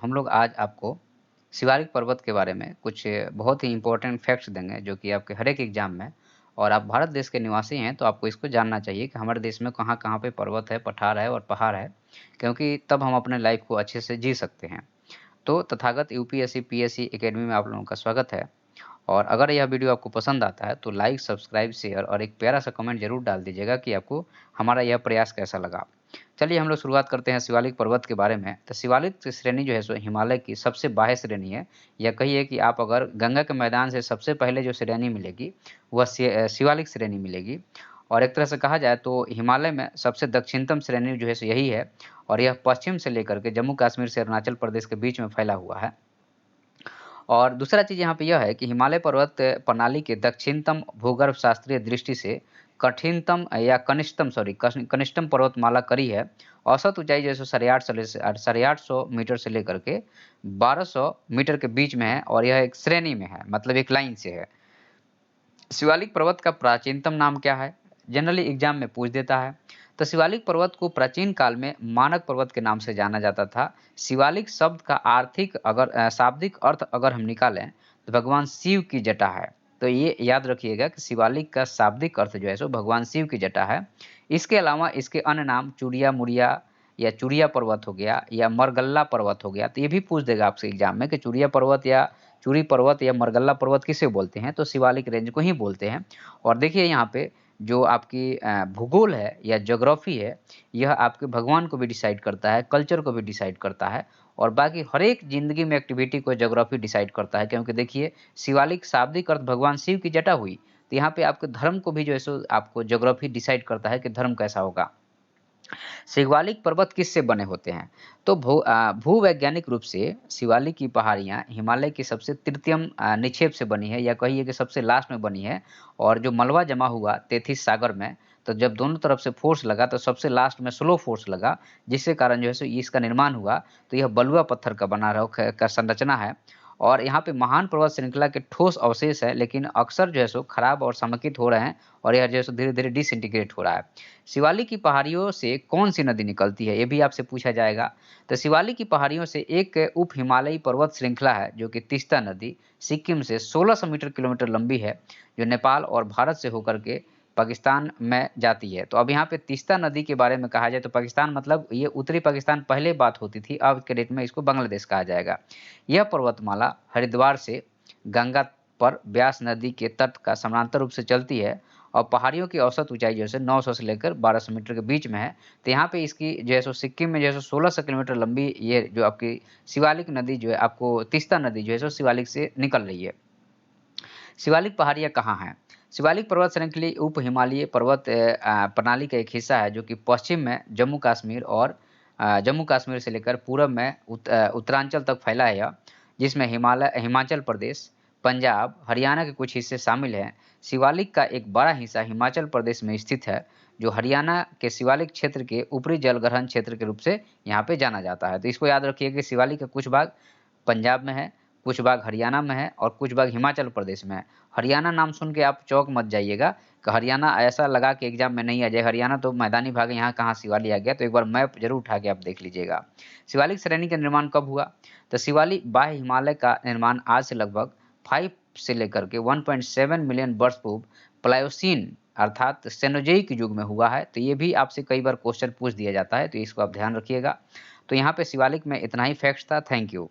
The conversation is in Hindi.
हम लोग आज आपको शिवालिक पर्वत के बारे में कुछ बहुत ही इम्पोर्टेंट फैक्ट्स देंगे जो कि आपके हर एक एग्जाम में और आप भारत देश के निवासी हैं तो आपको इसको जानना चाहिए कि हमारे देश में कहाँ-कहाँ पे पर्वत है, पठार है और पहाड़ है, क्योंकि तब हम अपने लाइफ को अच्छे से जी सकते हैं। तो तथागत यूपीएससी, पीएससी एकेडमी में आप लोगों का स्वागत है। और अगर यह वीडियो आपको पसंद आता है तो लाइक, सब्सक्राइब, शेयर और एक प्यारा सा कमेंट जरूर डाल दीजिएगा कि आपको हमारा यह प्रयास कैसा लगा। चलिए हम लोग शुरुआत करते हैं शिवालिक पर्वत के बारे में। तो शिवालिक श्रेणी जो है सो हिमालय की सबसे बाह्य श्रेणी है, या कहिए कि आप अगर गंगा के मैदान से सबसे पहले जो श्रेणी मिलेगी वह शिवालिक श्रेणी मिलेगी। और एक तरह से कहा जाए तो हिमालय में सबसे दक्षिणतम श्रेणी जो है सो यही है, और यह पश्चिम से लेकर के जम्मू कश्मीर से अरुणाचल प्रदेश के बीच में फैला हुआ है। और दूसरा चीज़ यहाँ पे यह है कि हिमालय पर्वत प्रणाली के दक्षिणतम भूगर्भ शास्त्रीय दृष्टि से कठिनतम या कनिष्ठतम पर्वतमाला करी है। औसत ऊंचाई जैसे 850 मीटर से लेकर के 1200 मीटर के बीच में है, और यह एक श्रेणी में है, मतलब एक लाइन से है। शिवालिक पर्वत का प्राचीनतम नाम क्या है? जनरली एग्जाम में पूछ देता है। तो शिवालिक पर्वत को प्राचीन काल में मानक पर्वत के नाम से जाना जाता था। शिवालिक शब्द का शाब्दिक अर्थ अगर हम निकालें तो भगवान शिव की जटा है। तो ये याद रखिएगा कि शिवालिक का शाब्दिक अर्थ जो है सो भगवान शिव की जटा है। इसके अलावा इसके अन्य नाम चूड़िया मुड़िया या चूड़िया पर्वत हो गया या मरगल्ला पर्वत हो गया। तो ये भी पूछ देगा आपसे एग्जाम में कि चूड़िया पर्वत या चूड़ी पर्वत या मरगल्ला पर्वत किसे बोलते हैं, तो शिवालिक रेंज को ही बोलते हैं। और देखिए यहाँ पे जो आपकी भूगोल है या ज्योग्राफी है, यह आपके भगवान को भी डिसाइड करता है, कल्चर को भी डिसाइड करता है, और बाकी हर एक ज़िंदगी में एक्टिविटी को ज्योग्राफी डिसाइड करता है। क्योंकि देखिए शिवालिक शाब्दिक अर्थ भगवान शिव की जटा हुई, तो यहाँ पे आपके धर्म को भी जो है सो आपको ज्योग्राफी डिसाइड करता है कि धर्म कैसा होगा। शिवालिक पर्वत किससे बने होते हैं? तो भूवैज्ञानिक रूप से शिवालिक की पहाड़ियाँ हिमालय की सबसे तृतीयम निक्षेप से बनी है, या कहिए कि सबसे लास्ट में बनी है। और जो मलबा जमा हुआ तेथिस सागर में, तो जब दोनों तरफ से फोर्स लगा तो सबसे लास्ट में स्लो फोर्स लगा, जिसके कारण जो है सो इसका निर्माण हुआ। तो यह बलुआ पत्थर का बना रहा का संरचना है। और यहाँ पे महान पर्वत श्रृंखला के ठोस अवशेष है, लेकिन अक्सर जो है सो खराब और समेकित हो रहे हैं, और यह जो है सो धीरे-धीरे डिसइंटीग्रेट हो रहा है। शिवालिक की पहाड़ियों से कौन-सी नदी निकलती है? ये भी आपसे पूछा जाएगा। तो शिवालिक की पहाड़ियों से एक उप हिमालयी पर्वत श्रृंखला है, जो कि तीस्ता नदी सिक्किम से 1600 मीटर किलोमीटर लंबी है, जो नेपाल और भारत से होकर के पाकिस्तान में जाती है। तो अब यहाँ पे तीस्ता नदी के बारे में कहा जाए तो पाकिस्तान मतलब ये उत्तरी पाकिस्तान पहले बात होती थी, अब के डेट में इसको बांग्लादेश कहा जाएगा। यह पर्वतमाला हरिद्वार से गंगा पर ब्यास नदी के तट का समानांतर रूप से चलती है, और पहाड़ियों की औसत ऊंचाई जो है 900 से लेकर 1200 मीटर के बीच में है। तो यहाँ पे इसकी जो है सो सिक्किम में जो है सो 1600 किलोमीटर लंबी ये जो आपकी शिवालिक नदी जो है, आपको तीस्ता नदी जो है सो शिवालिक से निकल रही है। शिवालिक पहाड़ियाँ कहाँ हैं? शिवालिक पर्वत श्रृंखला उप हिमालयी पर्वत प्रणाली का एक हिस्सा है, जो कि पश्चिम में जम्मू कश्मीर और जम्मू कश्मीर से लेकर पूरब में उत्तरांचल तक फैला है यह, जिसमें हिमाचल प्रदेश, पंजाब, हरियाणा के कुछ हिस्से शामिल हैं। शिवालिक का एक बड़ा हिस्सा हिमाचल प्रदेश में स्थित है, जो हरियाणा के शिवालिक क्षेत्र के ऊपरी जलग्रहण क्षेत्र के रूप से यहाँ पे जाना जाता है। तो इसको याद रखिए कि शिवालिक का कुछ भाग पंजाब में है, कुछ भाग हरियाणा में है और कुछ भाग हिमाचल प्रदेश में है। हरियाणा नाम सुन के आप चौंक मत जाइएगा कि हरियाणा ऐसा लगा कि एग्जाम में नहीं आ जाए। हरियाणा तो मैदानी भाग है, यहाँ कहाँ शिवालिक आ गया? तो एक बार मैप जरूर उठा के आप देख लीजिएगा। शिवालिक श्रेणी का निर्माण कब हुआ? तो शिवालिक बाह्य हिमालय का निर्माण आज से लगभग 5 से लेकर के 1.7 मिलियन वर्ष पूर्व प्लायोसीन अर्थात सेनोजोइक युग में हुआ है। तो ये भी आपसे कई बार क्वेश्चन पूछ दिया जाता है, तो इसको आप ध्यान रखिएगा। तो यहाँ पे शिवालिक में इतना ही फैक्ट्स था। Thank you.